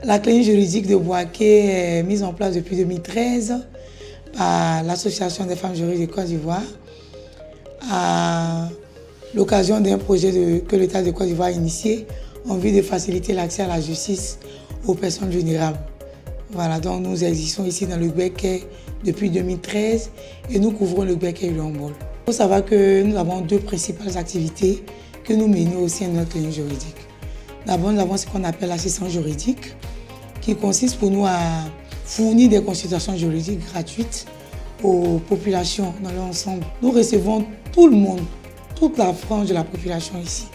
La clinique juridique de Bouaké est mise en place depuis 2013 par l'Association des femmes juristes de Côte d'Ivoire à l'occasion d'un projet que l'État de Côte d'Ivoire a initié en vue de faciliter l'accès à la justice aux personnes vulnérables. Voilà, donc nous existons ici dans le Gbeke depuis 2013 et nous couvrons le Gbeke et le Lombol. Il faut savoir que nous avons deux principales activités que nous menons au sein de notre clinique juridique. D'abord, nous avons ce qu'on appelle l'assistance juridique, qui consiste pour nous à fournir des consultations juridiques gratuites aux populations dans leur ensemble. Nous recevons tout le monde, toute la frange de la population ici.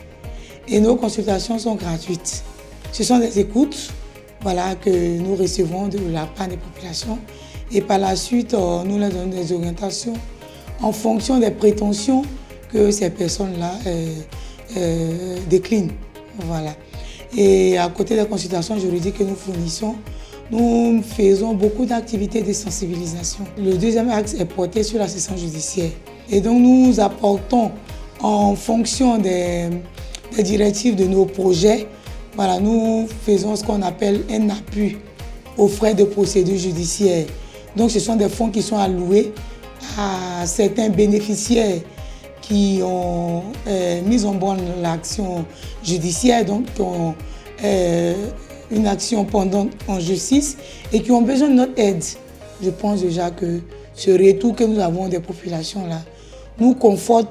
Et nos consultations sont gratuites. Ce sont des écoutes que nous recevons de la part des populations. Et par la suite, nous leur donnons des orientations en fonction des prétentions que ces personnes-là déclinent. Voilà. Et à côté des consultations juridiques que nous fournissons, nous faisons beaucoup d'activités de sensibilisation. Le deuxième axe est porté sur l'assistance judiciaire. Et donc nous apportons en fonction des directives de nos projets, nous faisons ce qu'on appelle un appui aux frais de procédure judiciaire. Donc ce sont des fonds qui sont alloués à certains bénéficiaires qui ont mis en borne l'action judiciaire, donc qui ont une action pendante en justice et qui ont besoin de notre aide. Je pense déjà que ce retour que nous avons des populations là nous conforte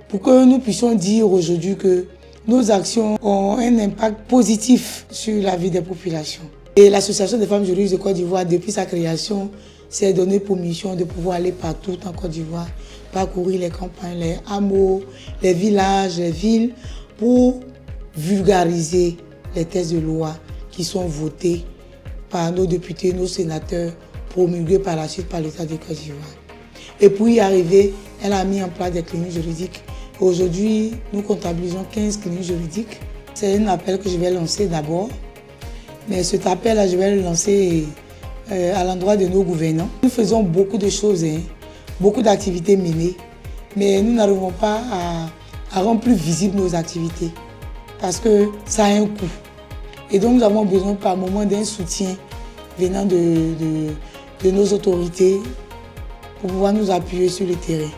pour que nous puissions dire aujourd'hui que nos actions ont un impact positif sur la vie des populations. Et l'Association des femmes juristes de Côte d'Ivoire, depuis sa création, s'est donné pour mission de pouvoir aller partout en Côte d'Ivoire, parcourir les campagnes, les hameaux, les villages, les villes, pour vulgariser les textes de loi qui sont votés par nos députés, nos sénateurs, promulgués par la suite par l'État de Côte d'Ivoire. Et pour y arriver, elle a mis en place des cliniques juridiques. Aujourd'hui, nous comptabilisons 15 cliniques juridiques. C'est un appel que je vais lancer d'abord. Mais cet appel-là, je vais le lancer à l'endroit de nos gouvernants. Nous faisons beaucoup de choses, beaucoup d'activités menées, mais nous n'arrivons pas à rendre plus visibles nos activités parce que ça a un coût. Et donc nous avons besoin par moment d'un soutien venant de nos autorités pour pouvoir nous appuyer sur le terrain.